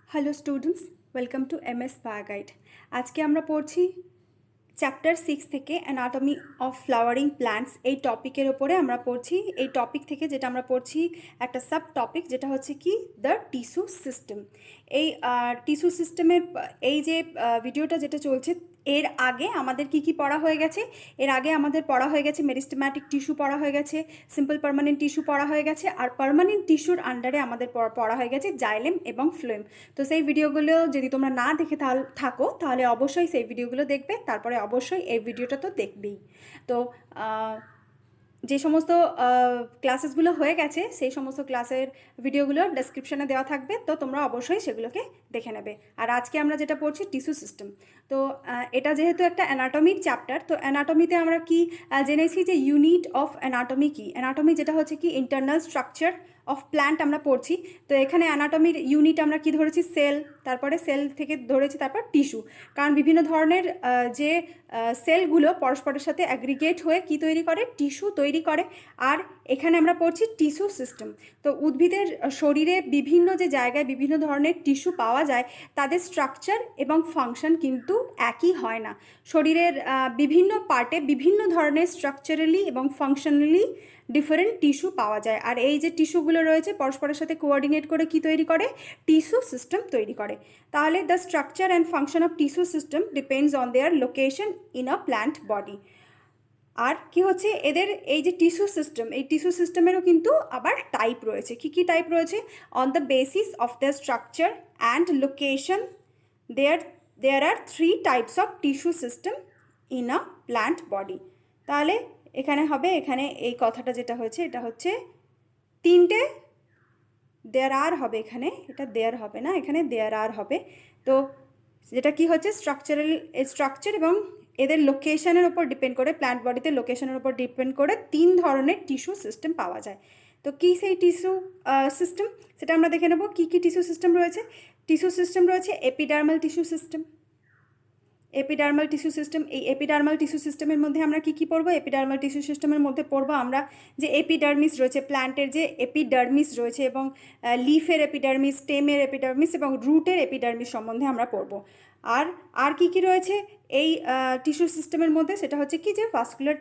Hello students, welcome to MS spa guide. আজকে আমরা পড়ছি চ্যাপ্টার 6 থেকে অ্যানাটমি অফ ফ্লাওয়ারিং প্ল্যান্টস। এই টপিকের ওপরে আমরা পড়ছি। এই টপিক থেকে যেটা আমরা পড়ছি একটা সাব টপিক, যেটা হচ্ছে কি দ্য টিস্যু সিস্টেম। এই টিস্যু সিস্টেমের এই যে ভিডিওটা যেটা চলছে, এর আগে আমাদের কি কি পড়া হয়ে গেছে? এর আগে আমাদের পড়া হয়ে গেছে মেরিস্টেম্যাটিক টিস্যু পড়া হয়ে গেছে, সিম্পল পার্মানেন্ট টিস্যু পড়া হয়ে গেছে, আর পার্মানেন্ট টিস্যুর আন্ডারে আমাদের পড়া হয়ে গেছে জাইলেম এবং ফ্লোয়েম। তো সেই ভিডিওগুলো যদি তোমরা না দেখে থাকো তাহলে অবশ্যই সেই ভিডিওগুলো দেখবে, তারপরে অবশ্যই এই ভিডিওটা তো দেখবেই। তো যে সমস্ত ক্লাসেসগুলো হয়ে গেছে সেই সমস্ত ক্লাসের ভিডিওগুলো ডেসক্রিপশানে দেওয়া থাকবে, তো তোমরা অবশ্যই সেগুলোকে দেখে নেবে। আর আজকে আমরা যেটা পড়ছি টিস্যু সিস্টেম। তো এটা যেহেতু একটা অ্যানাটমির চ্যাপ্টার, তো অ্যানাটমিতে আমরা কি জেনেছি যে ইউনিট অফ অ্যানাটমি কি? অ্যানাটমি যেটা হচ্ছে কি ইন্টারনাল স্ট্রাকচার অফ প্ল্যান্ট আমরা পড়ছি। তো এখানে অ্যানাটমির ইউনিট আমরা কি ধরেছি? সেল, তারপরে সেল থেকে ধরেছি তারপর টিস্যু। কারণ বিভিন্ন ধরনের যে সেলগুলো পরস্পরের সাথে অ্যাগ্রিগেট হয়ে কি তৈরি করে? টিস্যু তৈরি করে। আর এখানে আমরা পড়ছি টিস্যু সিস্টেম। তো উদ্ভিদের শরীরে বিভিন্ন যে জায়গায় বিভিন্ন ধরনের টিস্যু পাওয়া যায়, তাদের স্ট্রাকচার এবং ফাংশন কিন্তু একই হয় না। শরীরের বিভিন্ন পার্টে বিভিন্ন ধরনের স্ট্রাকচারালি এবং ফাংশনালি ডিফারেন্ট টিস্যু পাওয়া যায়। আর এই যে টিস্যুগুলো রয়েছে পরস্পরের সাথে কোঅর্ডিনেট করে কি তৈরি করে? টিস্যু সিস্টেম তৈরি করে। তাহলে the structure and function of tissue system depends on their location in a plant body. আর কি হচ্ছে এদের এই যে টিস্যু সিস্টেম, এই টিস্যু সিস্টেমেরও কিন্তু আবার টাইপ রয়েছে। কি কি টাইপ রয়েছে? On the basis of the structure and location there are 3 types of tissue system in a plant body. তাহলে এখানে হবে, এখানে এই কথাটা যেটা হয়েছে এটা হচ্ছে তিনটে দেয়ার আর হবে, এখানে এটা দেয়ার হবে না, এখানে দেয়ার আর হবে। তো যেটা কি হচ্ছে স্ট্রাকচার এবং এদের লোকেশনের উপর ডিপেন্ড করে, প্ল্যান্ট বডিতে লোকেশনের উপর ডিপেন্ড করে 3 ধরনের টিস্যু সিস্টেম পাওয়া যায়। তো কী সেই টিস্যু সিস্টেম সেটা আমরা দেখে নেব। কী কী টিস্যু সিস্টেম রয়েছে? টিস্যু সিস্টেম রয়েছে epidermal tissue system. Epidermal tissue system, এই এপিডার্মাল টিস্যু সিস্টেমের মধ্যে আমরা কি কি পড়বো? এপিডার্মাল টিস্যু সিস্টেমের মধ্যে পড়বো আমরা যে এপিডার্মিস রয়েছে, প্ল্যান্টের যে এপিডার্মিস রয়েছে, এবং লিফের এপিডার্মিস, স্টেমের এপিডার্মিস এবং রুটের এপিডার্মিস সম্বন্ধে আমরা পড়বো। আর আর কি কি রয়েছে এই টিস্যু সিস্টেমের মধ্যে? সেটা হচ্ছে কি যে ভাস্কুলার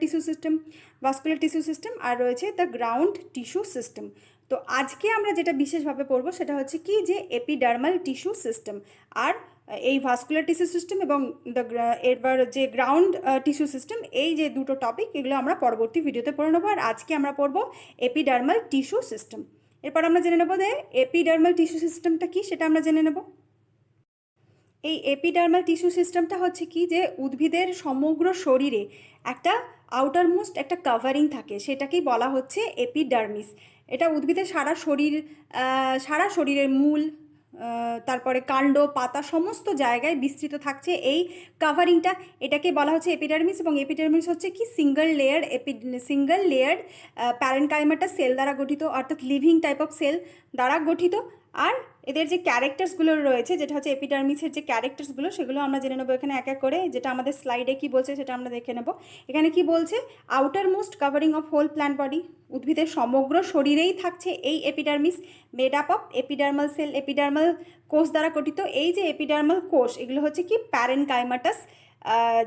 টিস্যু সিস্টেম, আর রয়েছে দ্য গ্রাউন্ড টিস্যু সিস্টেম। তো আজকে আমরা যেটা বিশেষভাবে পড়বো সেটা হচ্ছে কি যে এপিডার্মাল টিস্যু সিস্টেম। আর এই ভাস্কুলার টিস্যু সিস্টেম এবং এবার যে গ্রাউন্ড টিস্যু সিস্টেম, এই যে দুটো টপিক, এগুলো আমরা পরবর্তী ভিডিওতে পড়ে নেবো। আর আজকে আমরা পড়বো এপিডার্মাল টিস্যু সিস্টেম। এরপর আমরা জেনে নেবো যে এপিডার্মাল টিস্যু সিস্টেমটা কি, সেটা আমরা জেনে নেব। এই এপিডার্মাল টিস্যু সিস্টেমটা হচ্ছে কি যে উদ্ভিদের সমগ্র শরীরে একটা আউটারমোস্ট একটা কাভারিং থাকে, সেটাকেই বলা হচ্ছে এপিডার্মিস। এটা উদ্ভিদের সারা শরীরের মূল, তারপরে কাণ্ড, পাতা সমস্ত জায়গায় বিস্তৃত থাকছে এই কাভারিংটা, এটাকে বলা হচ্ছে এপিডার্মিস। এবং এপিডার্মিস হচ্ছে কি সিঙ্গল লেয়ার্ড প্যারেনকাইমাটা সেল দ্বারা গঠিত, অর্থাৎ লিভিং টাইপ অফ সেল দ্বারা গঠিত। আর এদের যে ক্যারেক্টার্সগুলো রয়েছে, যেটা হচ্ছে এপিডার্মিসের যে ক্যারেক্টার্সগুলো, সেগুলো আমরা জেনে নেবো এখানে এক এক করে। যেটা আমাদের স্লাইডে কি বলছে সেটা আমরা দেখে নেব। এখানে কি বলছে? Outermost covering of whole plant body, উদ্ভিদের সমগ্র শরীরেই থাকছে এই epidermis, made up of epidermal cell, epidermal কোষ দ্বারা গঠিত। এই যে এপিডার্মাল কোষ, এগুলো হচ্ছে কি প্যারেনকাইমাটাস,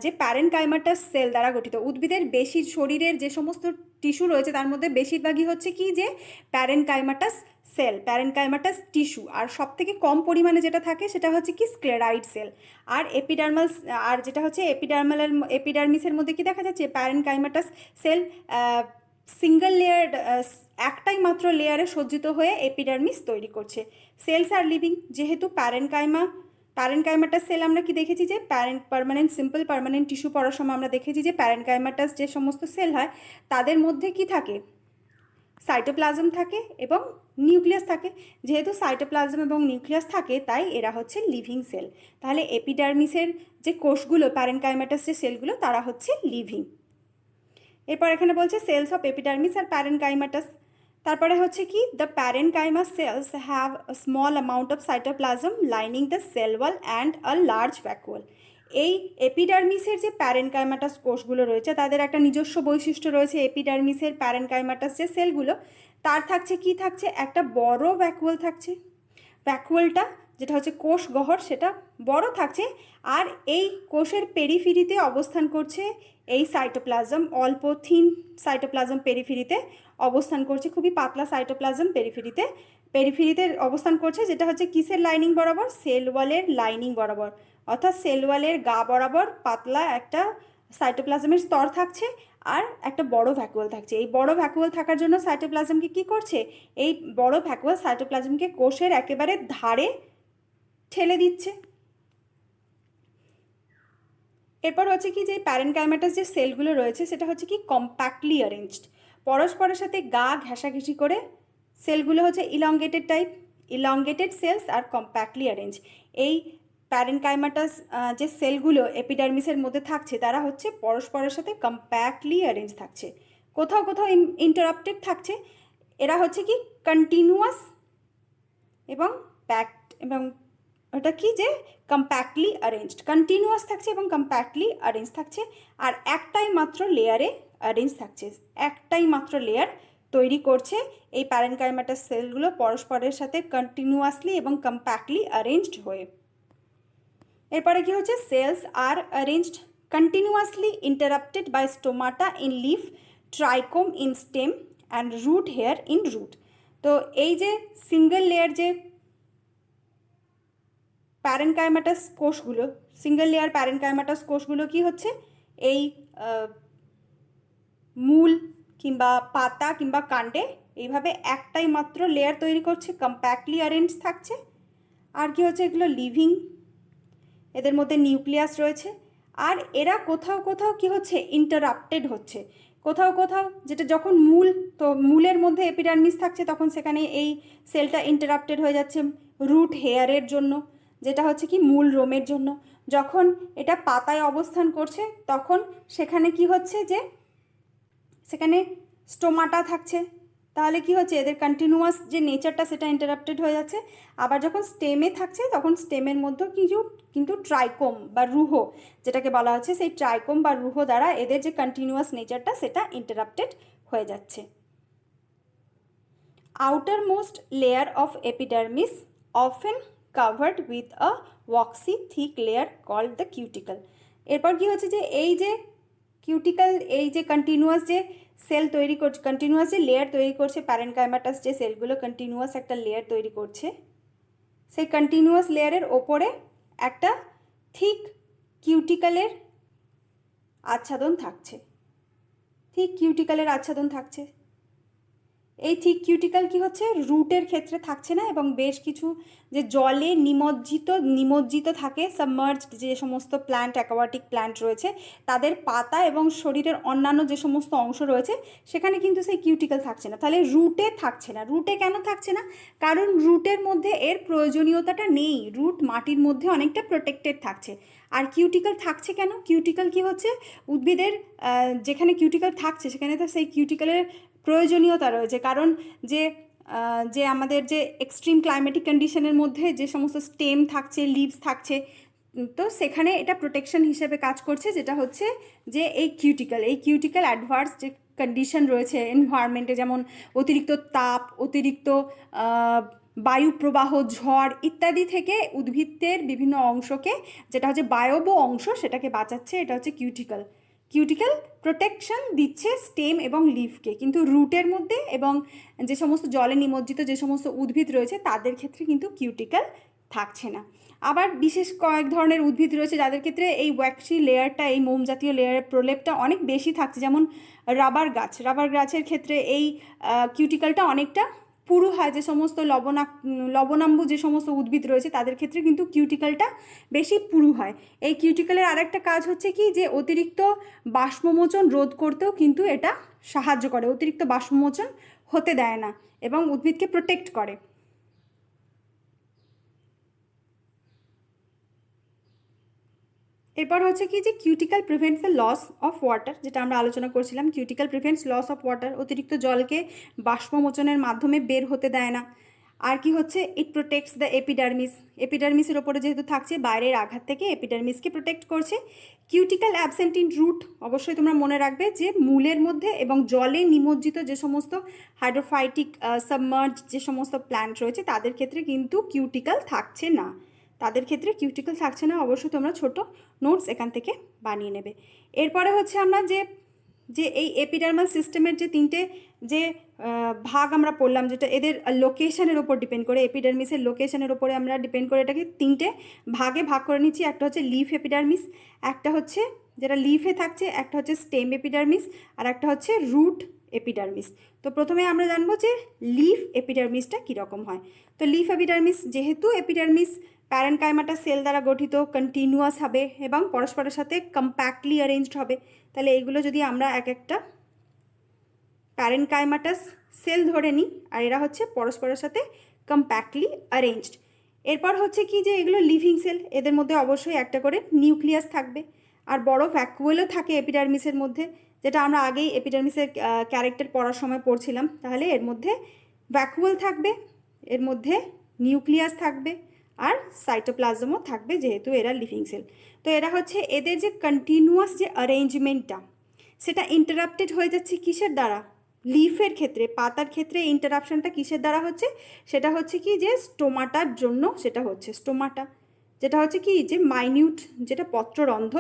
যে প্যারেনকাইমাটাস সেল দ্বারা গঠিত। উদ্ভিদের বেশি শরীরের যে সমস্ত টিস্যু রয়েছে তার মধ্যে বেশিরভাগই হচ্ছে কি যে প্যারেনকাইমাটাস সেল, প্যারেনকাইমাটাস টিস্যু। আর সব থেকে কম পরিমাণে যেটা থাকে সেটা হচ্ছে কি স্ক্লেরাইড সেল। আর যেটা হচ্ছে এপিডার্মিসের মধ্যে কি দেখা যাচ্ছে? প্যারেনকাইমাটাস সেল সিঙ্গল লেয়ার, একটাই মাত্র লেয়ারে সজ্জিত হয়ে এপিডার্মিস তৈরি করছে। সেলস আর লিভিং, যেহেতু প্যারেনকাইমাটাস সেল আমরা কি দেখেছি যে সিম্পল পার্মানেন্ট টিস্যু পড়ার সময় আমরা দেখেছি যে প্যারেনকাইমাটাস যে সমস্ত সেল হয় তাদের মধ্যে কি থাকে? সাইটোপ্লাজম থাকে এবং নিউক্লিয়াস থাকে। যেহেতু সাইটোপ্লাজম এবং নিউক্লিয়াস থাকে তাই এরা হচ্ছে লিভিং সেল। তাহলে এপিডার্মিসের যে কোষগুলো, প্যারেনকাইমাটাস যে সেলগুলো, তারা হচ্ছে লিভিং। এরপর এখানে বলছে সেলস অফ এপিডার্মিস আর প্যারেনকাইমাটাস। তারপরে হচ্ছে কি the parenchyma cells have a small amount of cytoplasm lining the cell wall and a large vacuole. এই এপিডার্মিসের যে প্যারেনকাইমাটাস কোষগুলো রয়েছে তাদের একটা নিজস্ব বৈশিষ্ট্য রয়েছে। এপিডার্মিসের প্যারেনকাইমাটাস যে সেলগুলো, তার থাকছে কি থাকছে? একটা বড় ভ্যাকুয়াল থাকছে। ভ্যাকুয়ালটা যেটা হচ্ছে কোষ গহ্বর, সেটা বড় থাকছে। আর এই কোষের পেরিফেরিতে অবস্থান করছে এই সাইটোপ্লাজম, অল্প থিন সাইটোপ্লাজম পেরিফেরিতে অবস্থান করছে, খুবই পাতলা সাইটোপ্লাজম পেরিফেরিতে অবস্থান করছে, যেটা হচ্ছে কিসের লাইনিং বরাবর? সেল ওয়ালের লাইনিং বরাবর, অর্থাৎ সেল ওয়ালের গা বরাবর পাতলা একটা সাইটোপ্লাজমের স্তর থাকছে আর একটা বড় ভ্যাকুয়াল থাকছে। এই বড় ভ্যাকুয়াল থাকার জন্য সাইটোপ্লাজমকে কি করছে? এই বড় ভ্যাকুয়াল সাইটোপ্লাজমকে কোষের একেবারে ধারে ঠেলে দিচ্ছে। এরপর হচ্ছে কি, যে প্যারেনকাইমাটাস যে সেলগুলো রয়েছে সেটা হচ্ছে কি কম্প্যাক্টলি অ্যারেঞ্জড, পরস্পরের সাথে গা ঘেঁষাঘেঁষি করে সেলগুলো হচ্ছে ইলংগেটেড সেলস আর কম্প্যাক্টলি অ্যারেঞ্জ। এই প্যারেনকাইমাটাস যে সেলগুলো এপিডার্মিসের মধ্যে থাকছে তারা হচ্ছে পরস্পরের সাথে কম্প্যাক্টলি অ্যারেঞ্জ থাকছে, কোথাও কোথাও ইন্টারাপ্টেড থাকছে। এরা হচ্ছে কি কন্টিনিউয়াস এবং প্যাকড, এবং ওটা কি যে কম্প্যাক্টলি অ্যারেঞ্জড, কন্টিনিউয়াস থাকছে এবং কম্প্যাক্টলি অ্যারেঞ্জ থাকছে। আর একটাই মাত্র লেয়ারে অ্যারেঞ্জ থাকছে, একটাই মাত্র লেয়ার তৈরি করছে এই প্যারেনকাইমাটাস সেলগুলো পরস্পরের সাথে কন্টিনিউয়াসলি এবং কম্প্যাক্টলি অ্যারেঞ্জড হয়ে। এরপরে কি হচ্ছে, cells are arranged continuously interrupted by stomata in leaf, trichome in stem and root hair in root. তো এই যে সিঙ্গেল লেয়ার যে প্যারেনকাইমাটাস কোষগুলো, সিঙ্গেল লেয়ার প্যারেনকাইমাটাস কোষগুলো কি হচ্ছে, এই মূল কিংবা পাতা কিংবা কাণ্ডে এইভাবে একটাই মাত্র লেয়ার তৈরি করছে, কম্প্যাক্টলি অ্যারেঞ্জ থাকছে। আর কি হচ্ছে, এগুলো লিভিং, এদের মধ্যে নিউক্লিয়াস রয়েছে। আর এরা কোথাও কোথাও কি হচ্ছে, ইন্টারাপ্টেড হচ্ছে কোথাও কোথাও, যেটা যখন মূলের মধ্যে এপিডার্মিস থাকছে তখন সেখানে এই সেলটা ইন্টারাপ্টেড হয়ে যাচ্ছে রুট হেয়ারের জন্য, যেটা হচ্ছে কি মূল রোমের জন্য। যখন এটা পাতায় অবস্থান করছে তখন সেখানে কি হচ্ছে, যে সেখানে স্টোমাটা থাকছে, তাহলে কি হচ্ছে, এদের কন্টিনিউয়াস যে নেচারটা সেটা ইন্টারাপ্টেড হয়ে যাচ্ছে। আবার যখন স্টেমে থাকছে তখন স্টেমের মধ্যে কিন্তু ট্রাইকোম বা রুহ যেটাকে বলা হচ্ছে, সেই ট্রাইকোম বা রুহ দ্বারা এদের যে কন্টিনিউয়াস নেচারটা সেটা ইন্টারাপ্টেড হয়ে যাচ্ছে। Outermost layer of epidermis often covered with a waxy thick layer called the cuticle. এরপর কি হচ্ছে, যে এই যে কিউটিকল, এই যে কন্টিনিউয়াস যে সেল তৈরি করছে, কন্টিনিউয়াস যে লেয়ার তৈরি করছে প্যারেনকাইমাটাস যে সেলগুলো কন্টিনিউয়াস একটা লেয়ার তৈরি করছে, সেই কন্টিনিউয়াস লেয়ারের ওপরে একটা থিক কিউটিকলের আচ্ছাদন থাকছে, থিক কিউটিকলের আচ্ছাদন থাকছে। এই থিক কিউটিকল কি হচ্ছে, রুটের ক্ষেত্রে থাকছে না, এবং বেশ কিছু যে জলে নিমজ্জিত থাকে, সাবমার্জড যে সমস্ত প্ল্যান্ট, অ্যাকোয়াটিক প্ল্যান্ট রয়েছে তাদের পাতা এবং শরীরের অন্যান্য যে সমস্ত অংশ রয়েছে সেখানে কিন্তু সেই কিউটিকল থাকছে না। তাহলে রুটে থাকছে না। রুটে কেন থাকছে না? কারণ রুটের মধ্যে এর প্রয়োজনীয়তাটা নেই, রুট মাটির মধ্যে অনেকটা প্রোটেক্টেড থাকছে। আর কিউটিকল থাকছে কেন? কিউটিকল কি হচ্ছে, উদ্ভিদের যেখানে কিউটিকল থাকছে সেখানে তো সেই কিউটিকলের প্রয়োজনীয়তা রয়েছে, কারণ যে আমাদের যে এক্সট্রিম ক্লাইমেটিক কন্ডিশনের মধ্যে যে সমস্ত স্টেম থাকছে, লিভস থাকছে, তো সেখানে এটা প্রোটেকশন হিসেবে কাজ করছে, যেটা হচ্ছে যে এই কিউটিকল অ্যাডভার্স যে কন্ডিশন রয়েছে এনভায়রনমেন্টে, যেমন অতিরিক্ত তাপ, অতিরিক্ত বায়ু প্রবাহ, ঝড় ইত্যাদি থেকে উদ্ভিদের বিভিন্ন অংশকে, যেটা হচ্ছে বায়বীয় অংশ, সেটাকে বাঁচাচ্ছে। এটা হচ্ছে কিউটিকল প্রোটেকশন দিচ্ছে স্টেম এবং লিফকে, কিন্তু রুটের মধ্যে এবং যে সমস্ত জলে নিমজ্জিত যে সমস্ত উদ্ভিদ রয়েছে তাদের ক্ষেত্রে কিন্তু কিউটিকল থাকছে না। আবার বিশেষ কয়েক ধরনের উদ্ভিদ রয়েছে যাদের ক্ষেত্রে এই ওয়াক্সি লেয়ারটা, এই মোম জাতীয় লেয়ারের প্রলেপটা অনেক বেশি থাকছে, যেমন রাবার গাছের ক্ষেত্রে এই কিউটিকলটা অনেকটা পুরু হয়। যে সমস্ত লবণাম্বু যে সমস্ত উদ্ভিদ রয়েছে তাদের ক্ষেত্রে কিন্তু কিউটিকলটা বেশি পুরু হয়। এই কিউটিকলের আরেকটা কাজ হচ্ছে কি, যে অতিরিক্ত বাষ্পমোচন রোধ করতেও কিন্তু এটা সাহায্য করে, অতিরিক্ত বাষ্পমোচন হতে দেয় না এবং উদ্ভিদকে প্রোটেক্ট করে। এরপর হচ্ছে কি, যে cuticle prevents the loss of water, যেটা আমরা আলোচনা করছিলাম। Cuticle prevents loss of water, অতিরিক্ত জলকে বাষ্পমোচনের মাধ্যমে বের হতে দেয় না। আর কি হচ্ছে, ইট প্রোটেক্টস দ্য এপিডার্মিস, এপিডার্মিসের ওপরে যেহেতু থাকছে বাইরের আঘাত থেকে এপিডার্মিসকে প্রোটেক্ট করছে। কিউটিক্যাল অ্যাবসেন্ট ইন রুট, অবশ্যই তোমরা মনে রাখবে যে মূলের মধ্যে এবং জলে নিমজ্জিত যে সমস্ত হাইড্রোফাইটিক সাবমার্জ যে সমস্ত প্ল্যান্ট রয়েছে তাদের ক্ষেত্রে কিন্তু কিউটিক্যাল থাকছে না, তাদের ক্ষেত্রে কিউটিক্যাল থাকছে না। অবশ্যই তোমরা ছোট নোটস এখান থেকে বানিয়ে নেবে। এরপরে হচ্ছে আমরা যে যে এই এপিডার্মাল সিস্টেমের যে তিনটে যে ভাগ আমরা পড়লাম, যেটা এদের লোকেশনের ওপর ডিপেন্ড করে, এপিডার্মিসের লোকেশনের ওপরে আমরা ডিপেন্ড করে এটাকে তিনটে ভাগে ভাগ করে নিচ্ছি। একটা হচ্ছে লিফ এপিডার্মিস, একটা হচ্ছে যেটা লিফে থাকছে, একটা হচ্ছে স্টেম এপিডার্মিস, আর একটা হচ্ছে রুট এপিডার্মিস। তো প্রথমে আমরা জানবো যে লিফ এপিডার্মিসটা কীরকম হয়। তো লিফ এপিডার্মিস, যেহেতু এপিডার্মিস প্যারেনকাইমাটা সেল দ্বারা গঠিত, কন্টিনিউয়াস হবে এবং পরস্পরের সাথে কম্প্যাক্টলি অ্যারেঞ্জড হবে, তাহলে এইগুলো যদি আমরা এক একটা প্যারেনকাইমাটাস সেল ধরে নিই, আর এরা হচ্ছে পরস্পরের সাথে কম্প্যাক্টলি অ্যারেঞ্জড। এরপর হচ্ছে কি যে এগুলো লিভিং সেল, এদের মধ্যে অবশ্যই একটা করে নিউক্লিয়াস থাকবে, আর বড় ভ্যাকুয়েলও থাকে এপিডার্মিসের মধ্যে, যেটা আমরা আগেই এপিডার্মিসের ক্যারেক্টার পড়ার সময় পড়ছিলাম। তাহলে এর মধ্যে ভ্যাকুয়েল থাকবে, এর মধ্যে নিউক্লিয়াস থাকবে, আর সাইটোপ্লাজমও থাকবে, যেহেতু এরা লিভিং সেল। তো এরা হচ্ছে এদের যে কন্টিনিউয়াস যে অ্যারেঞ্জমেন্টটা সেটা ইন্টারাপ্টেড হয়ে যাচ্ছে কিসের দ্বারা, লিফের ক্ষেত্রে, পাতার ক্ষেত্রে ইন্টারাপশনটা কিসের দ্বারা হচ্ছে, সেটা হচ্ছে কি যে স্টোমাটার জন্য সেটা হচ্ছে স্টোমাটা, যেটা হচ্ছে কি যে মাইনিউট যেটা পত্ররন্ধ্র,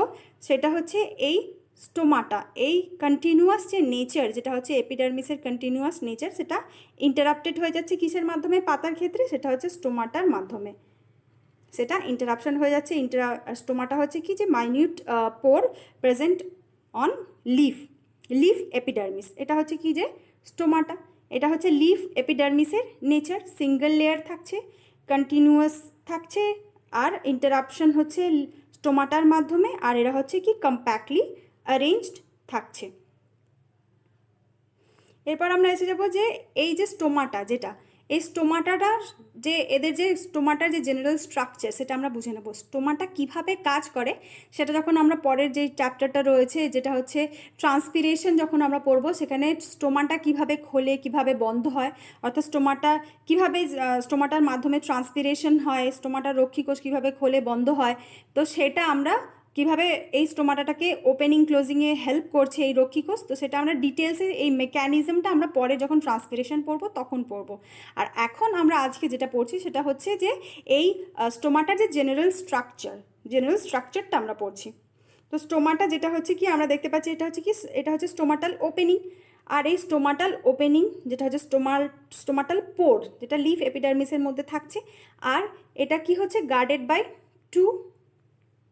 সেটা হচ্ছে এই স্টোমাটা, এই কন্টিনিউয়াস যে নেচার যেটা হচ্ছে এপিডার্মিসের কন্টিনিউয়াস নেচার, সেটা ইন্টারাপ্টেড হয়ে যাচ্ছে কিসের মাধ্যমে, পাতার ক্ষেত্রে, সেটা হচ্ছে স্টোমাটার মাধ্যমে, সেটা ইন্টারাপশন হয়ে যাচ্ছে। স্টোমাটা হচ্ছে কি যে minute poor present and only if, leaf epidermis, এটা হচ্ছে কি যে স্টোমাটা। এটা হচ্ছে লিফ এপিডার্মিসের নেচার, সিঙ্গেল লেয়ার থাকছে, কন্টিনিউয়াস থাকছে, আর ইন্টারাপশন হচ্ছে স্টোমাটার মাধ্যমে, আর এরা হচ্ছে কি কম্প্যাক্টলি অ্যারেঞ্জড থাকছে। এরপর আমরা এসে যাব যে এই যে স্টোমাটা, যেটা এই স্টোমাটাটা যে এদের যে স্টোমাটার যে জেনারেল স্ট্রাকচার সেটা আমরা বুঝে নেব। স্টোমাটা কিভাবে কাজ করে সেটা যখন আমরা পরের যে চ্যাপ্টারটা রয়েছে যেটা হচ্ছে ট্রান্সপিরেশন, যখন আমরা পড়বো সেখানে স্টোমাটা কিভাবে খোলে, কিভাবে বন্ধ হয়, অর্থাৎ স্টোমাটা কিভাবে স্টোমাটার মাধ্যমে ট্রান্সপিরেশন হয়, স্টোমাটার রক্ষীকোষ কিভাবে খোলে বন্ধ হয়, তো সেটা আমরা কিভাবে এই স্টোমাটাটাকে ওপেনিং ক্লোজিংয়ে হেল্প করছে এই রক্ষীকোষ, তো সেটা আমরা ডিটেলসে এই মেকানিজমটা আমরা পরে যখন ট্রান্সপিরেশন পড়বো তখন পড়বো। আর এখন আমরা আজকে যেটা পড়ছি সেটা হচ্ছে যে এই স্টোমাটার যে জেনারেল স্ট্রাকচারটা আমরা পড়ছি। তো স্টোমাটা যেটা হচ্ছে কি আমরা দেখতে পাচ্ছি, এটা হচ্ছে স্টোমাটাল ওপেনিং, আর এই স্টোমাটাল ওপেনিং যেটা হচ্ছে স্টোমাটাল পোর, যেটা লিফ এপিডার্মিসের মধ্যে থাকছে, আর এটা কি হচ্ছে guarded by two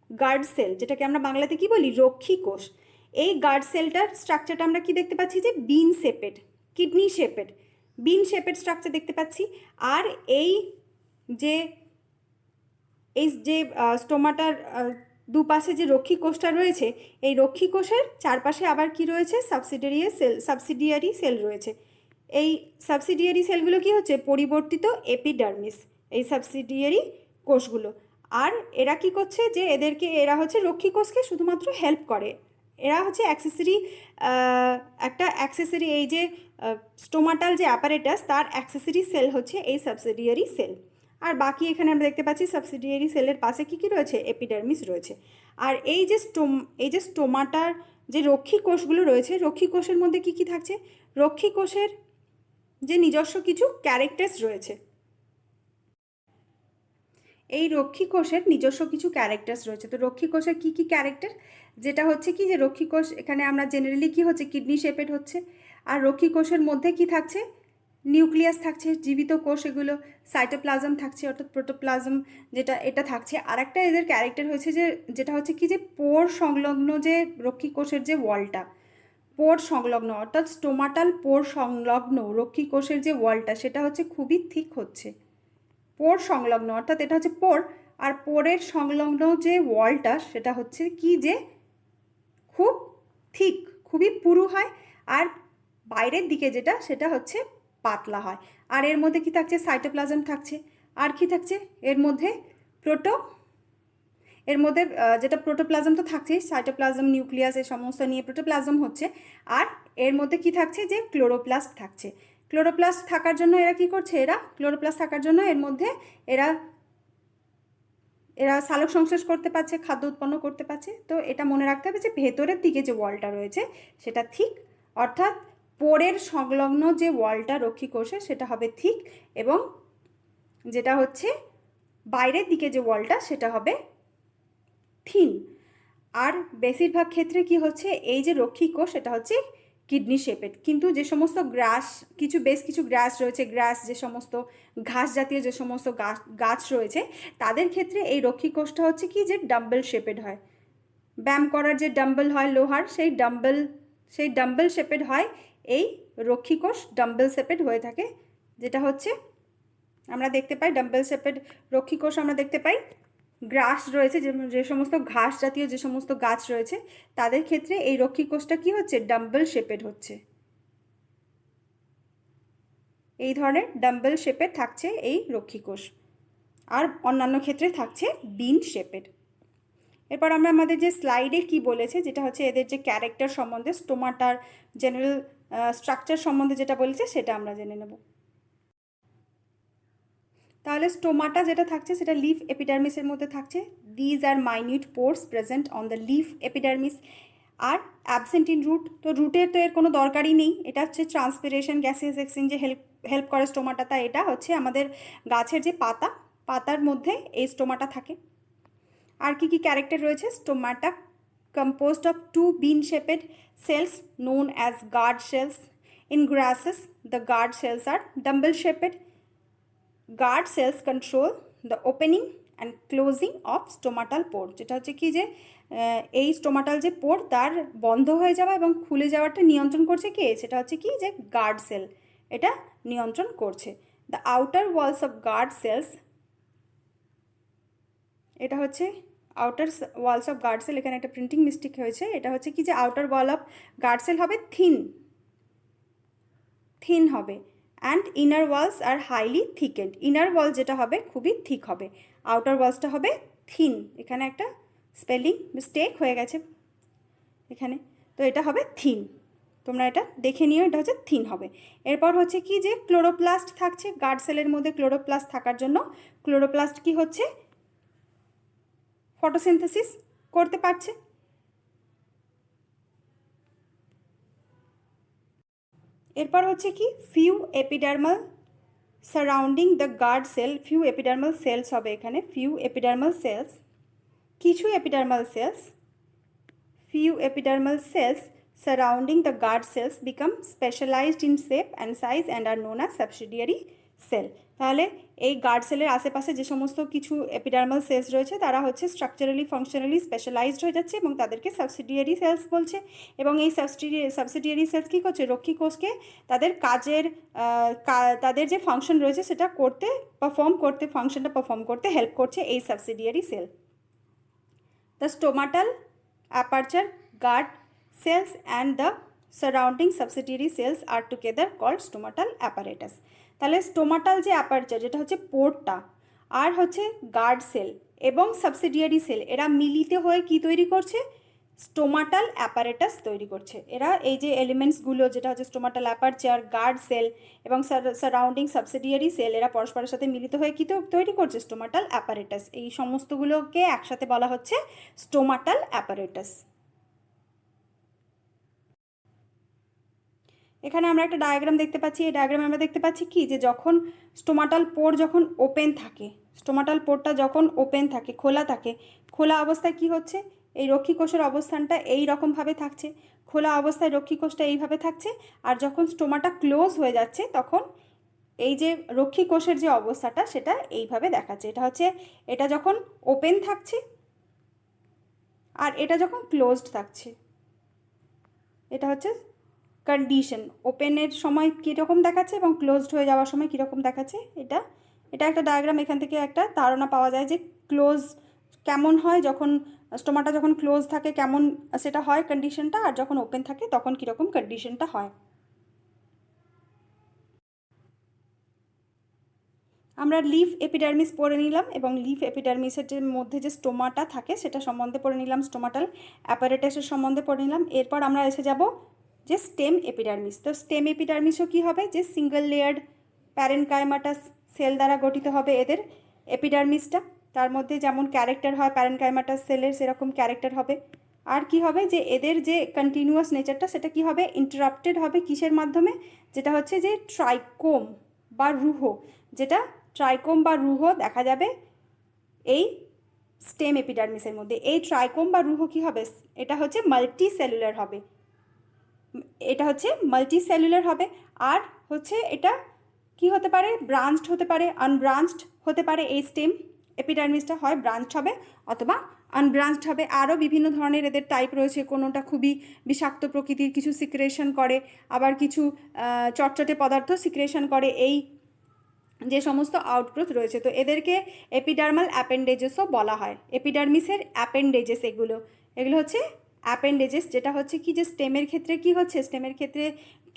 guard cell, যেটাকে আমরা বাংলাতে কি বলি, রক্ষী কোষ। এই গার্ড সেলটার স্ট্রাকচারটা আমরা কি দেখতে পাচ্ছি যে বিন শেপেড, কিডনি শেপেড, বিন শেপেড স্ট্রাকচার দেখতে পাচ্ছি। আর এই যে স্টোমাটার দুপাশে যে রক্ষী কোষটা রয়েছে, এই রক্ষী কোষের চারপাশে আবার কি রয়েছে, সাবসিডিয়ারি সেল রয়েছে। এই সাবসিডিয়ারি সেলগুলো কি হচ্ছে, পরিবর্তিত এপিডার্মিস, এই সাবসিডিয়ারি কোষগুলো। আর এরা কি করছে যে এরা হচ্ছে রক্ষী কোষকে শুধুমাত্র হেল্প করে, এরা হচ্ছে অ্যাক্সেসরি এই যে স্টোমাটাল যে অ্যাপারেটাস তার অ্যাক্সেসরি সেল হচ্ছে এই সাবসিডিয়ারি সেল। আর বাকি এখানে আমরা দেখতে পাচ্ছি সাবসিডিয়ারি সেলের পাশে কী কী রয়েছে, এপিডার্মিস রয়েছে। আর এই যে স্টোমাটার যে রক্ষী কোষগুলো রয়েছে, রক্ষী কোষের মধ্যে কী কী থাকছে, রক্ষী কোষের যে নিজস্ব কিছু ক্যারেক্টার্স রয়েছে, এই রক্ষী কোষের নিজস্ব কিছু ক্যারেক্টার্স রয়েছে। তো রক্ষী কোষের কী কী ক্যারেক্টার, যেটা হচ্ছে কি যে রক্ষী কোষ এখানে আমরা জেনারেলি কি হচ্ছে, কিডনি শেপেড হচ্ছে। আর রক্ষী কোষের মধ্যে কি থাকছে, নিউক্লিয়াস থাকছে, জীবিত কোষ এগুলো, সাইটোপ্লাজম থাকছে অর্থাৎ প্রোটোপ্লাজম যেটা এটা থাকছে। আর একটা এদের ক্যারেক্টার হয়েছে যেটা হচ্ছে কি যে পোর সংলগ্ন যে রক্ষী কোষের যে ওয়ালটা, পোর সংলগ্ন অর্থাৎ স্টোমাটাল পোর সংলগ্ন রক্ষী কোষের যে ওয়ালটা সেটা হচ্ছে খুবই থিক হচ্ছে, পোর সংলগ্ন অর্থাৎ এটা হচ্ছে পোর, আর পোরের সংলগ্ন যে ওয়ালটা সেটা হচ্ছে কি যে খুব থিক, খুবই পুরু হয়, আর বাইরের দিকে যেটা সেটা হচ্ছে পাতলা হয়। আর এর মধ্যে কি থাকছে, সাইটোপ্লাজম থাকছে। আর কি থাকছে এর মধ্যে, যেটা প্রোটোপ্লাজম তো থাকছেই, সাইটোপ্লাজম নিউক্লিয়াস এই সমস্ত নিয়ে প্রোটোপ্লাজম হচ্ছে। আর এর মধ্যে কি থাকছে যে ক্লোরোপ্লাস্ট থাকছে। ক্লোরোপ্লাস্ট থাকার জন্য এরা কি করছে, এরা ক্লোরোপ্লাস্ট থাকার জন্য এর মধ্যে এরা এরা সালোক সংশ্লেষ করতে পারছে, খাদ্য উৎপন্ন করতে পারছে। তো এটা মনে রাখতে হবে যে ভেতরের দিকে যে ওয়ালটা রয়েছে সেটা থিক, অর্থাৎ পোরের সংলগ্ন যে ওয়ালটা রক্ষী কোষে সেটা হবে থিক, এবং যেটা হচ্ছে বাইরের দিকে যে ওয়ালটা সেটা হবে থিন। আর বেশিরভাগ ক্ষেত্রে কি হচ্ছে, এই যে রক্ষী কোষ এটা হচ্ছে কিডনি শেপেড, কিন্তু যে সমস্ত গ্রাস, বেশ কিছু গ্রাস রয়েছে, যে সমস্ত ঘাস জাতীয় যে সমস্ত গাছ রয়েছে তাদের ক্ষেত্রে এই রক্ষী কোষটা হচ্ছে কি যে ডাম্বেল শেপেড হয়। ব্যায়াম করার যে ডাম্বেল হয় লোহার, সেই ডাম্বেল শেপেড হয়। এই রক্ষী কোষ ডাম্বেল শেপেড হয়ে থাকে, যেটা হচ্ছে আমরা দেখতে পাই ডাম্বেল শেপেড রক্ষী কোষ আমরা দেখতে পাই। গ্রাস রয়েছে, যে সমস্ত ঘাস জাতীয় যে সমস্ত গাছ রয়েছে তাদের ক্ষেত্রে এই রক্ষী কোষটা কি হচ্ছে, ডাম্বেল শেপেড হচ্ছে। এই ধরনের ডাম্বেল শেপেড থাকছে এই রক্ষী কোষ, আর অন্যান্য ক্ষেত্রে থাকছে বিন শেপেড। এরপর আমরা আমাদের যে স্লাইডে কি বলেছে, যেটা হচ্ছে এদের যে ক্যারেক্টার সম্বন্ধে, স্টোমাটার জেনারেল স্ট্রাকচার সম্বন্ধে যেটা বলেছে সেটা আমরা জেনে নেব। তাহলে স্টোমাটা যেটা থাকছে সেটা লিফ এপিডার্মিসের মধ্যে থাকছে। These are minute pores present on the leaf epidermis are absent in root. তো রুটের তো এর কোনো দরকারই নেই, এটা হচ্ছে ট্রান্সপিরেশন গ্যাসেস এক্সচেঞ্জে হেল্প করে স্টোমাটা। তাই এটা হচ্ছে আমাদের গাছের যে পাতার মধ্যে এই স্টোমাটা থাকে। আর কি কি ক্যারেক্টার রয়েছে, stomata composed of two bean-shaped cells known as guard cells. In grasses, the guard cells are dumbbell-shaped. Guard cells control the opening and closing of stomatal pore, যেটা হচ্ছে কি যে এই স্টোমাটাল যে পোর তার বন্ধ হয়ে যাওয়া এবং খুলে যাওয়াটা নিয়ন্ত্রণ করছে কে, সেটা হচ্ছে কি যে গার্ড সেল এটা নিয়ন্ত্রণ করছে। The outer walls of guard cells, এটা হচ্ছে outer walls of guard cell, এখানে একটা প্রিন্টিং মিস্টেক হয়েছে, এটা হচ্ছে কি যে outer wall of guard cell হবে থিন হবে, and inner walls are highly thickened. Inner wall যেটা হবে খুবই থিক হবে, আউটার ওয়ালসটা হবে থিন। এখানে একটা স্পেলিং মিস্টেক হয়ে গেছে এখানে, তো এটা হবে থিন, তোমরা এটা দেখে নিও, এটা হচ্ছে থিন হবে। এরপর হচ্ছে কি যে ক্লোরোপ্লাস্ট থাকছে গার্ড সেলের মধ্যে। ক্লোরোপ্লাস্ট থাকার জন্য ক্লোরোপ্লাস্ট কি হচ্ছে, ফটোসিনথেসিস করতে পারছে। এরপর হচ্ছে কি few epidermal surrounding the guard cell, few epidermal cells হবে এখানে, ফিউ এপিডার্মাল সেলস, কিছু epidermal cells, few epidermal cells surrounding the guard cells become specialized in shape and size and are known as subsidiary cell. তাহলে এই guard সেলের আশেপাশে যে সমস্ত কিছু এপিডার্মাল সেলস রয়েছে তারা হচ্ছে স্ট্রাকচারালি ফাংশনালি স্পেশালাইজড হয়ে যাচ্ছে এবং তাদেরকে সাবসিডিয়ারি সেলস বলছে। এবং এই সাবসিডিয়ারি সেলস কী করছে, রক্ষী কোষকে তাদের তাদের যে ফাংশন রয়েছে সেটা ফাংশনটা পারফর্ম করতে হেল্প করছে এই subsidiary cell. The stomatal aperture guard cells and the surrounding subsidiary cells are together called stomatal apparatus. তাহলে স্টোমাটাল যে অ্যাপারচার যেটা হচ্ছে পোর্টটা, আর হচ্ছে গার্ড সেল এবং সাবসিডিয়ারি সেল, এরা মিলিত হয়ে কি তৈরি করছে, স্টোমাটাল অ্যাপারেটাস তৈরি করছে। এরা এই যে এলিমেন্টসগুলো যেটা হচ্ছে স্টোমাটাল অ্যাপারচার, গার্ড সেল এবং সারাউন্ডিং সাবসিডিয়ারি সেল, এরা পরস্পরের সাথে মিলিত হয়ে কি তৈরি করছে, স্টোমাটাল অ্যাপারেটাস। এই সমস্তগুলোকে একসাথে বলা হচ্ছে স্টোমাটাল অ্যাপারেটাস। এখানে আমরা একটা ডায়াগ্রাম দেখতে পাচ্ছি, এই ডায়াগ্রামে আমরা দেখতে পাচ্ছি কি যে যখন স্টোমাটাল পোর যখন ওপেন থাকে, স্টোমাটাল পোরটা যখন ওপেন থাকে, খোলা অবস্থায় কি হচ্ছে, এই রক্ষী কোষের অবস্থানটা এই রকমভাবে থাকছে, খোলা অবস্থায় রক্ষী কোষটা এইভাবে থাকছে। আর যখন স্টোমাটা ক্লোজ হয়ে যাচ্ছে তখন এই যে রক্ষী কোষের যে অবস্থাটা সেটা এইভাবে দেখাচ্ছে। এটা যখন ওপেন থাকছে আর এটা যখন ক্লোজড থাকছে, এটা হচ্ছে কন্ডিশন। ওপেনের সময় কীরকম দেখাচ্ছে এবং ক্লোজড হয়ে যাওয়ার সময় কীরকম দেখাচ্ছে, এটা একটা ডায়াগ্রাম। এখান থেকে একটা ধারণা পাওয়া যায় যে ক্লোজ কেমন হয়, যখন স্টোমাটা যখন ক্লোজ থাকে কেমন সেটা হয় কন্ডিশনটা, আর যখন ওপেন থাকে তখন কীরকম কন্ডিশনটা হয়। আমরা লিফ এপিডার্মিস পড়ে নিলাম এবং লিফ এপিডার্মিসের যে মধ্যে যে স্টোমাটা থাকে সেটা সম্বন্ধে পড়ে নিলাম, স্টোমাটাল অ্যাপারেটাসের সম্বন্ধে পড়ে নিলাম। এরপর আমরা এসে যাব যে স্টেম এপিডার্মিস। তো স্টেম এপিডার্মিসও কী হবে, যে সিঙ্গেল লেয়ার্ড প্যারেনকাইমাটাস সেল দ্বারা গঠিত হবে এদের এপিডার্মিসটা। তার মধ্যে যেমন ক্যারেক্টার হয় প্যারেনকাইমাটাস সেলের, সেরকম ক্যারেক্টার হবে। আর কি হবে, যে এদের যে কন্টিনিউয়াস নেচারটা সেটা কি হবে, ইন্টারাপ্টেড হবে কিসের মাধ্যমে, যেটা হচ্ছে যে ট্রাইকোম বা রুহ, যেটা ট্রাইকোম বা রুহ দেখা যাবে এই স্টেম এপিডার্মিসের মধ্যে। এই ট্রাইকোম বা রুহ কি হবে, এটা হচ্ছে মাল্টি সেলুলার হবে, এটা হচ্ছে মাল্টি সেলুলার হবে। আর হচ্ছে এটা কি হতে পারে, ব্রাঞ্চড হতে পারে, আনব্রাঞ্চড হতে পারে। এই স্টেম এপিডার্মিসটা হয় ব্রাঞ্চড হবে অথবা আনব্রাঞ্চড হবে। আরও বিভিন্ন ধরনের এদের টাইপ রয়েছে, কোনোটা খুবই বিষাক্ত প্রকৃতির, কিছু সিক্রেশন করে, আবার কিছু চটচটে পদার্থ সিক্রেশন করে, এই যে সমস্ত আউটগ্রোথ রয়েছে। তো এদেরকে এপিডার্মাল অ্যাপেন্ডেজেসও বলা হয়। এপিডার্মিসের অ্যাপেন্ডেজেস এগুলো হচ্ছে অ্যাপেন্ডেজেস, যেটা হচ্ছে কি, যে স্টেমের ক্ষেত্রে কি হচ্ছে, স্টেমের ক্ষেত্রে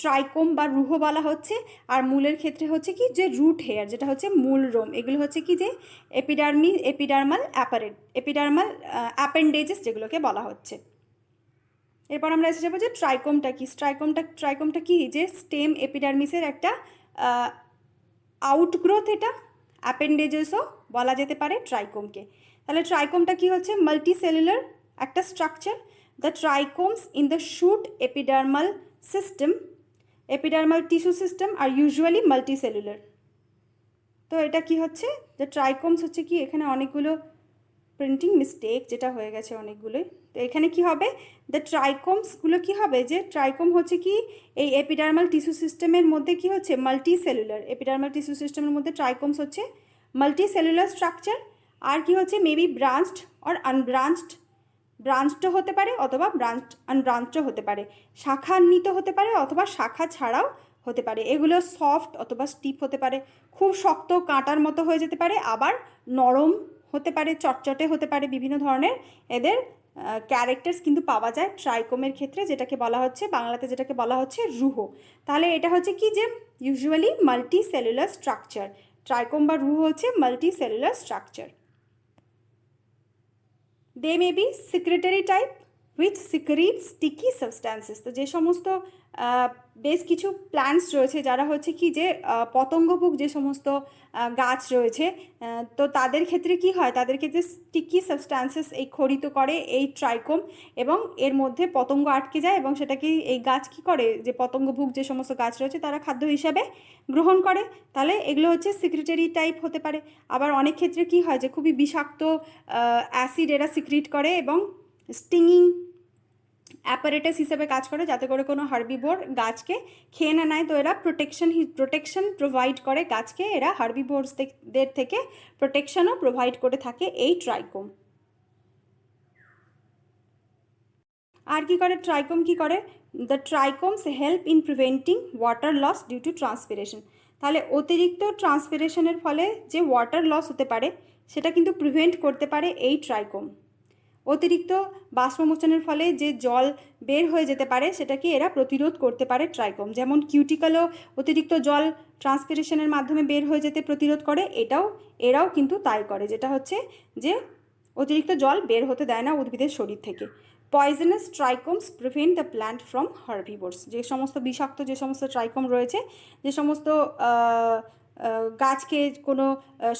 ট্রাইকোম বা রুহ বলা হচ্ছে, আর মূলের ক্ষেত্রে হচ্ছে কি, যে রুট হেয়ার, যেটা হচ্ছে মূল রোম। এগুলো হচ্ছে কি, যে এপিডার্মাল অ্যাপেন্ডেজেস যেগুলোকে বলা হচ্ছে। এরপর আমরা এসে যাবো যে ট্রাইকোমটা কি। ট্রাইকোমটা কি, যে স্টেম এপিডার্মিসের একটা আউটগ্রোথ, এটা অ্যাপেন্ডেজেসও বলা যেতে পারে ট্রাইকোমকে। তাহলে ট্রাইকোমটা কি হচ্ছে, মাল্টি সেলুলার একটা structure. The trichomes in the shoot epidermal system, epidermal tissue system are usually multi cellular. তো এটা কি হচ্ছে, যে ট্রাইকোমস হচ্ছে কি, এখানে অনেকগুলো প্রিন্টিং মিস্টেক যেটা হয়ে গেছে অনেকগুলোই। তো এখানে কি হবে, দ্য ট্রাইকোমসগুলো কি হবে, যে ট্রাইকোম হচ্ছে কি এই এপিডার্মাল টিস্যু সিস্টেমের মধ্যে কি হচ্ছে, মাল্টি সেলুলার। এপিডার্মাল টিস্যু সিস্টেমের মধ্যে ট্রাইকোমস হচ্ছে মাল্টি সেলুলার স্ট্রাকচার। আর কি হচ্ছে, মেবি ব্রাঞ্চড অর আনব্রাঞ্চড, ব্রাঞ্চডও হতে পারে অথবা আনব্রাঞ্চডও হতে পারে, শাখান্বিত হতে পারে অথবা শাখা ছাড়াও হতে পারে। এগুলো সফট অথবা স্টিপ হতে পারে, খুব শক্ত কাঁটার মতো হয়ে যেতে পারে, আবার নরম হতে পারে, চটচটে হতে পারে। বিভিন্ন ধরনের এদের ক্যারেক্টার্স কিন্তু পাওয়া যায় ট্রাইকোমের ক্ষেত্রে, যেটাকে বলা হচ্ছে বাংলাতে, যেটাকে বলা হচ্ছে রুহ। তাহলে এটা হচ্ছে কি, যে usually multi cellular structure. Trichome বা রুহ হচ্ছে multi cellular structure. They may be secretory type with secrete sticky substances. তো যে সমস্ত বেশ কিছু প্ল্যান্টস রয়েছে যারা হচ্ছে কি, যে পতঙ্গভুক যে সমস্ত গাছ রয়েছে, তো তাদের ক্ষেত্রে কি হয়, তাদের ক্ষেত্রে স্টিকি সাবস্ট্যান্সেস এই খরিত করে এই ট্রাইকোম, এবং এর মধ্যে পতঙ্গ আটকে যায়, এবং সেটাকে এই গাছ কি করে, যে পতঙ্গভুক যে সমস্ত গাছ রয়েছে তারা খাদ্য হিসাবে গ্রহণ করে। তাহলে এগুলো হচ্ছে সিক্রেটারি টাইপ হতে পারে। আবার অনেক ক্ষেত্রে কি হয়, যে খুবই বিষাক্ত অ্যাসিড এরা সিক্রিট করে এবং স্টিংিং অ্যাপারেটাস হিসেবে কাজ করে, যাতে করে কোনো হার্বিভোর গাছকে খেয়ে না নেয়। তো এরা প্রোটেকশন প্রোভাইড করে গাছকে, এরা হার্বিভোরসদের থেকে প্রোটেকশনও প্রোভাইড করে থাকে এই ট্রাইকোম। আর কি করে ট্রাইকোম, কি করে, the trichomes help in preventing water loss due to transpiration. তাহলে অতিরিক্ত ট্রান্সপিরেশনের ফলে যে ওয়াটার লস হতে পারে সেটা কিন্তু প্রিভেন্ট করতে পারে এই ট্রাইকোম। অতিরিক্ত বাষ্পমোচনের ফলে যে জল বের হয়ে যেতে পারে সেটাকে এরা প্রতিরোধ করতে পারে ট্রাইকোম। যেমন কিউটিকলও অতিরিক্ত জল ট্রান্সপিরেশনের মাধ্যমে বের হয়ে যেতে প্রতিরোধ করে, এরাও কিন্তু তাই করে, যেটা হচ্ছে যে অতিরিক্ত জল বের হতে দেয় না উদ্ভিদের শরীর থেকে। Poisonous trichomes prevent the plant from herbivores. যে সমস্ত বিষাক্ত যে সমস্ত ট্রাইকোম রয়েছে, যে সমস্ত গাছকে কোনো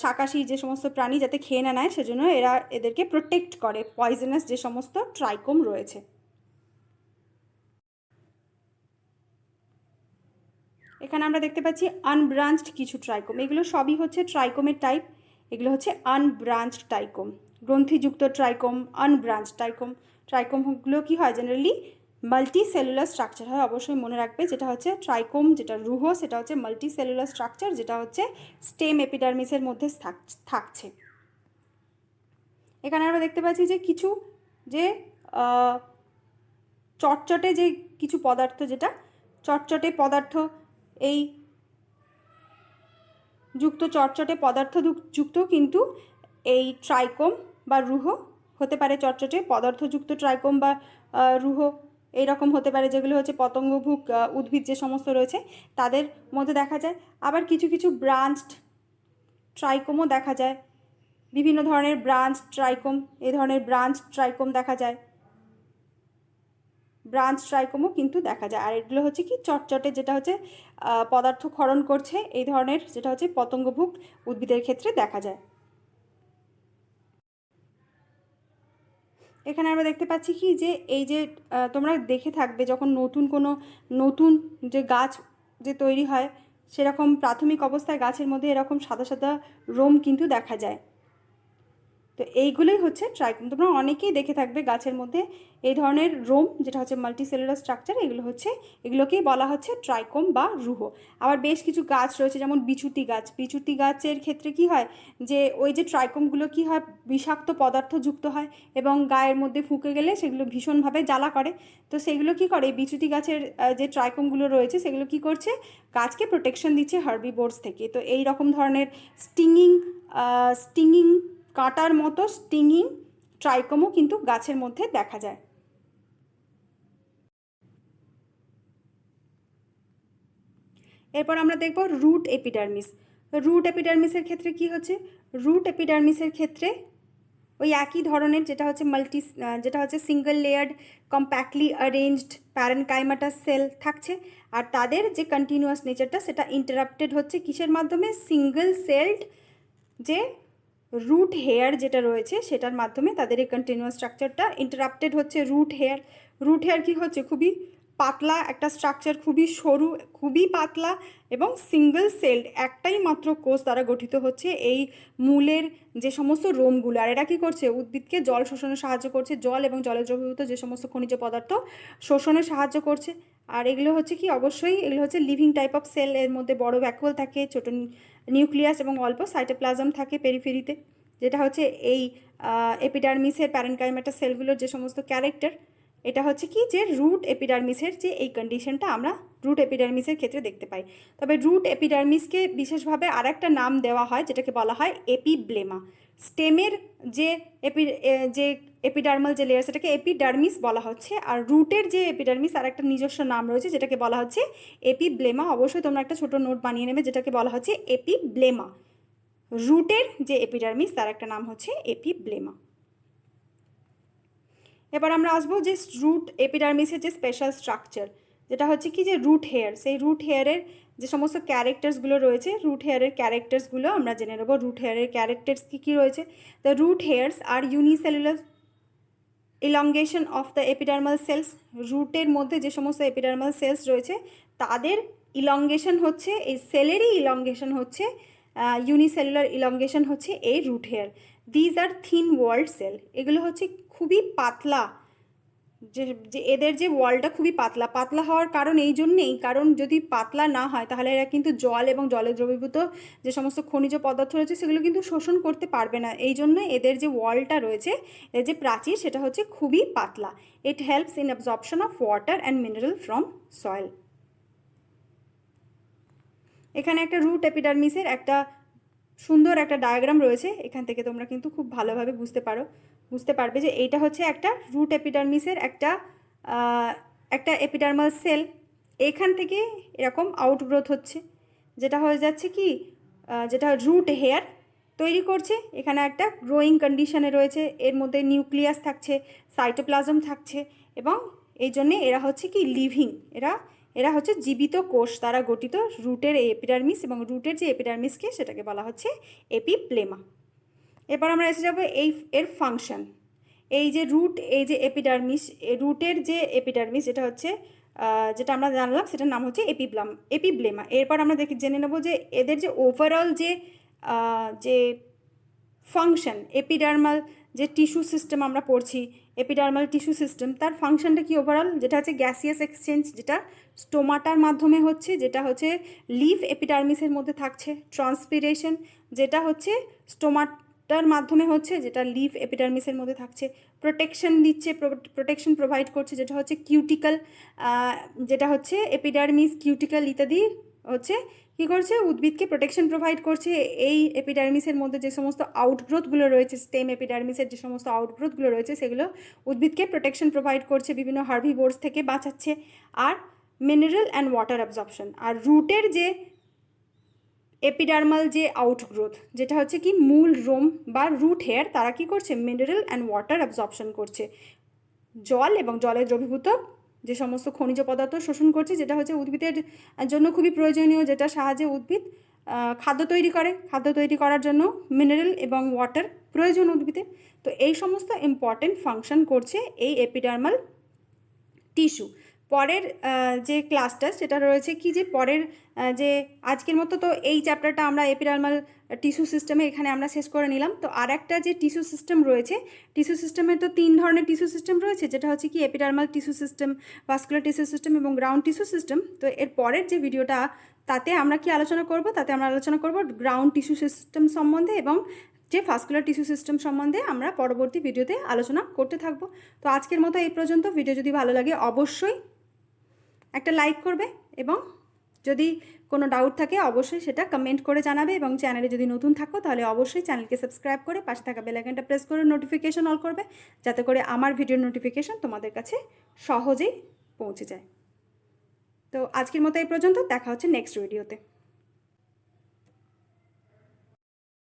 শাকাশি যে সমস্ত প্রাণী যাতে খেয়ে না নেয়, সেজন্য এদেরকে প্রোটেক্ট করে পয়জনাস যে সমস্ত ট্রাইকোম রয়েছে। এখানে আমরা দেখতে পাচ্ছি আনব্রাঞ্চড কিছু ট্রাইকোম। এগুলো সবই হচ্ছে ট্রাইকোমের টাইপ। এগুলো হচ্ছে আনব্রাঞ্চড ট্রাইকোম, গ্রন্থিযুক্ত ট্রাইকোম, আনব্রাঞ্চড ট্রাইকোমগুলো কি হয়, জেনারেলি মাল্টি সেলুলার স্ট্রাকচার হয়। অবশ্যই মনে রাখবে, যেটা হচ্ছে ট্রাইকোম, যেটা রুহ, সেটা হচ্ছে মাল্টি সেলুলার স্ট্রাকচার, যেটা হচ্ছে স্টেম এপিডার্মিসের মধ্যে থাকছে। এখানে আমরা দেখতে পাচ্ছি যে কিছু যে চটচটে যে কিছু পদার্থ, যেটা চটচটে পদার্থ এই চটচটে পদার্থ যুক্ত কিন্তু এই ট্রাইকোম বা রুহ হতে পারে। চটচটে পদার্থযুক্ত ট্রাইকোম বা রুহ এইরকম হতে পারে, যেগুলো হচ্ছে পতঙ্গভুক উদ্ভিদ যে সমস্ত রয়েছে তাদের মধ্যে দেখা যায়। আবার কিছু কিছু ব্রাঞ্চড ট্রাইকোমও দেখা যায়, বিভিন্ন ধরনের ব্রাঞ্চ ট্রাইকোম, এই ধরনের ব্রাঞ্চ ট্রাইকোম দেখা যায়। ব্রাঞ্চ ট্রাইকোমও কিন্তু দেখা যায়। আর এগুলো হচ্ছে কি চটচটে, যেটা হচ্ছে পদার্থ ক্ষরণ করছে, এই ধরনের যেটা হচ্ছে পতঙ্গভুক উদ্ভিদের ক্ষেত্রে দেখা যায়। এখানে আমরা দেখতে পাচ্ছি কি যে এই যে তোমরা দেখে থাকবে যখন নতুন যে গাছ যে তৈরি হয়, সেরকম প্রাথমিক অবস্থায় গাছের মধ্যে এরকম সাদা সাদা রোম কিন্তু দেখা যায়। তো এইগুলোই হচ্ছে ট্রাইকোম। তোমরা অনেকেই দেখে থাকবে গাছের মধ্যে এই ধরনের রোম, যেটা হচ্ছে মাল্টিসেলুলার স্ট্রাকচার, এগুলোকেই বলা হচ্ছে ট্রাইকোম বা রুহ। আবার বেশ কিছু গাছ রয়েছে যেমন বিচুতি গাছের ক্ষেত্রে কি হয় যে ওই যে ট্রাইকোমগুলো কি হয়, বিষাক্ত পদার্থ যুক্ত হয় এবং গায়ের মধ্যে ফুঁকে গেলে সেগুলো ভীষণভাবে জ্বালা করে। তো সেগুলো কি করে, বিচুতি গাছের যে ট্রাইকোমগুলো রয়েছে সেগুলো কি করছে, গাছকে প্রোটেকশন দিচ্ছে হার্বিভোরস থেকে। তো এই রকম ধরনের স্টিংিং কাঁটার মতো স্টিংিং ট্রাইকোমও কিন্তু গাছের মধ্যে দেখা যায়। এরপর আমরা দেখব রুট এপিডার্মিস। রুট এপিডার্মিসের ক্ষেত্রে কি হচ্ছে, রুট এপিডার্মিসের ক্ষেত্রে ওই একই ধরনের যেটা হচ্ছে সিঙ্গল লেয়ার্ড কম্প্যাক্টলি অ্যারেঞ্জড প্যারেনকাইমাটাস সেল থাকছে। আর তাদের যে কন্টিনিউয়াস নেচারটা সেটা ইন্টারাপ্টেড হচ্ছে কিসের মাধ্যমে, সিঙ্গল সেলড যে রুট হেয়ার যেটা রয়েছে সেটার মাধ্যমে তাদের এই কন্টিনিউয়াস স্ট্রাকচারটা ইন্টারাপ্টেড হচ্ছে। রুট হেয়ার কি হচ্ছে, খুবই পাতলা একটা স্ট্রাকচার, খুবই সরু, খুবই পাতলা এবং সিঙ্গল সেলড, একটাই মাত্র কোষ দ্বারা গঠিত হচ্ছে এই মূলের যে সমস্ত রোমগুলো। আর এরা কী করছে, উদ্ভিদকে জল শোষণে সাহায্য করছে, জল এবং জলে দ্রবীভূত যে সমস্ত খনিজ পদার্থ শোষণে সাহায্য করছে। আর এগুলো হচ্ছে কি, অবশ্যই এগুলো হচ্ছে লিভিং টাইপ অফ সেল। এর মধ্যে বড় ভ্যাকুয়াল থাকে, ছোট নিউক্লিয়াস এবং অল্প সাইটোপ্লাজম থাকে পেরিফেরিতে, যেটা হচ্ছে এই এপিডার্মিসের প্যারেনকাইমাটাস সেলগুলোর যে সমস্ত ক্যারেক্টার। এটা হচ্ছে কি যে রুট এপিডার্মিসের যে এই কন্ডিশনটা আমরা রুট এপিডার্মিসের ক্ষেত্রে দেখতে পাই। তবে রুট এপিডার্মিসকে বিশেষভাবে আর একটা নাম দেওয়া হয় যেটাকে বলা হয় এপিব্লেমা। স্টেমের যে এপিডার্মাল যে লেয়ার সেটাকে এপিডার্মিস বলা হচ্ছে, আর রুটের যে এপিডার্মিস আর একটা নিজস্ব নাম রয়েছে যেটাকে বলা হচ্ছে এপিব্লেমা। অবশ্যই তোমরা একটা ছোট নোট বানিয়ে নেবে, যেটাকে বলা হচ্ছে এপিব্লেমা। রুটের যে এপিডার্মিস তার একটা নাম হচ্ছে এপিব্লেমা। এবার আমরা আসবো যে রুট এপিডার্মিসের যে স্পেশাল স্ট্রাকচার, যেটা হচ্ছে কি যে রুট হেয়ার। সেই রুট হেয়ারের যে সমস্ত ক্যারেক্টার্সগুলো রয়েছে, রুট হেয়ারের ক্যারেক্টার্সগুলো আমরা জেনে নেব। রুট হেয়ারের ক্যারেক্টার্স কী কী রয়েছে, the root hairs are unicellular elongation of the epidermal cells. রুটের মধ্যে যে সমস্ত এপিডার্মাল সেলস রয়েছে তাদের ইলংগেশন হচ্ছে, এই সেলেরই ইলংগেশন হচ্ছে, ইউনিসেলুলার ইলংগেশন হচ্ছে এই root hair. These are thin walled cell. এগুলো হচ্ছে খুবই পাতলা, যে এদের যে ওয়ালটা খুবই পাতলা হওয়ার কারণ এই জন্যেই, কারণ যদি পাতলা না হয় তাহলে এরা কিন্তু জল এবং জলে দ্রবীভূত যে সমস্ত খনিজ পদার্থ রয়েছে সেগুলো কিন্তু শোষণ করতে পারবে না। এই জন্য এদের যে ওয়ালটা রয়েছে, এর যে প্রাচীর, সেটা হচ্ছে খুবই পাতলা। It helps in absorption of water and mineral from soil. এখানে একটা রুট এপিডার্মিসের একটা সুন্দর একটা ডায়াগ্রাম রয়েছে, এখান থেকে তোমরা কিন্তু খুব ভালোভাবে বুঝতে পারবে যে এইটা হচ্ছে একটা রুট এপিডার্মিসের একটা এপিডার্মাল সেল। এখান থেকে এরকম আউটগ্রোথ হচ্ছে, যেটা হয়ে যাচ্ছে কি, যেটা রুট হেয়ার তৈরি করছে। এখানে একটা গ্রোয়িং কন্ডিশনে রয়েছে, এর মধ্যে নিউক্লিয়াস থাকছে, সাইটোপ্লাজম থাকছে, এবং এই জন্যে এরা হচ্ছে কি লিভিং, এরা হচ্ছে জীবিত কোষ দ্বারা গঠিত রুটের এপিডার্মিস, এবং রুটের যে এপিডার্মিসকে সেটাকে বলা হচ্ছে এপিপ্লেমা। এবার আমরা এসে যাবো এর ফাংশন। এই যে রুটের যে এপিডার্মিস যেটা আমরা জানলাম সেটার নাম হচ্ছে এপিব্লেমা। এরপর আমরা জেনে নেব যে এদের যে ওভারঅল যে ফাংশন, এপিডার্মাল যে টিস্যু সিস্টেম আমরা পড়ছি, এপিডার্মাল টিস্যু সিস্টেম, তার ফাংশনটা কি ওভারঅল, যেটা হচ্ছে গ্যাসিয়াস এক্সচেঞ্জ, যেটা স্টোমাটার মাধ্যমে হচ্ছে, যেটা হচ্ছে লিফ এপিডার্মিসের মধ্যে থাকছে। ট্রান্সপিরেশন, যেটা হচ্ছে স্টোমাটার মাধ্যমে হচ্ছে, যেটা লিফ এপিডার্মিসের মধ্যে থাকছে। প্রোটেকশন প্রোভাইড করছে, যেটা হচ্ছে কিউটিক্যাল, যেটা হচ্ছে এপিডার্মিস, কিউটিক্যাল ইত্যাদি হচ্ছে কী করছে, উদ্ভিদকে প্রোটেকশন প্রোভাইড করছে। এই এপিডার্মিসের মধ্যে যে সমস্ত আউটগ্রোথগুলো রয়েছে, স্টেম এপিডার্মিসের যে সমস্ত আউটগ্রোথগুলো রয়েছে, সেগুলো উদ্ভিদকে প্রোটেকশন প্রোভাইড করছে, বিভিন্ন হার্বিভোরস থেকে বাঁচাচ্ছে। আর মিনারেল অ্যান্ড ওয়াটার অ্যাবজর্পশন। আর রুটের যে এপিডার্মাল যে আউটগ্রোথ, যেটা হচ্ছে কি মূল রোম বা রুট হেয়ার, তারা কি করছে, মিনারেল অ্যান্ড ওয়াটার অ্যাবজর্পশন করছে, জল এবং জলে দ্রবীভূত যে সমস্ত খনিজ পদার্থ শোষণ করছে, যেটা হচ্ছে উদ্ভিদের জন্য খুবই প্রয়োজনীয়, যেটা সাহায্যে উদ্ভিদ খাদ্য তৈরি করে। খাদ্য তৈরি করার জন্য মিনারেল এবং ওয়াটার প্রয়োজন উদ্ভিদের। তো এই সমস্ত ইম্পর্টেন্ট ফাংশন করছে এই এপিডার্মাল টিস্যু। পরের যে ক্লাসটা সেটা রয়েছে কি, যে পরের যে আজকের মতো তো এই চ্যাপ্টারটা আমরা এপিডার্মাল টিস্যু সিস্টেমে এখানে আমরা শেষ করে নিলাম। তো আর একটা যে টিস্যু সিস্টেম রয়েছে, টিস্যু সিস্টেমে তো 3 ধরনের টিস্যু সিস্টেম রয়েছে, যেটা হচ্ছে কি epidermal tissue system, vascular tissue system এবং গ্রাউন্ড টিস্যু সিস্টেম। তো এর পরের যে ভিডিওটা, তাতে আমরা কি আলোচনা করব, তাতে আমরা আলোচনা করব গ্রাউন্ড টিস্যু সিস্টেম সম্বন্ধে, এবং যে ভাস্কুলার টিস্যু সিস্টেম সম্বন্ধে আমরা পরবর্তী ভিডিওতে আলোচনা করতে থাকবো। তো আজকের মতো এই পর্যন্ত। ভিডিও যদি ভালো লাগে অবশ্যই একটা লাইক করবে, এবং যদি কোনো ডাউট থাকে অবশ্যই সেটা কমেন্ট করে জানাবে, এবং চ্যানেলে যদি নতুন থাকো তাহলে অবশ্যই চ্যানেলকে সাবস্ক্রাইব করে পাশে থাকা বেল আইকনটা প্রেস করে নোটিফিকেশন অল করবে, যাতে করে আমার ভিডিওর নোটিফিকেশন তোমাদের কাছে সহজেই পৌঁছে যায়। তো আজকের মতো এই পর্যন্ত, দেখা হচ্ছে নেক্সট ভিডিওতে।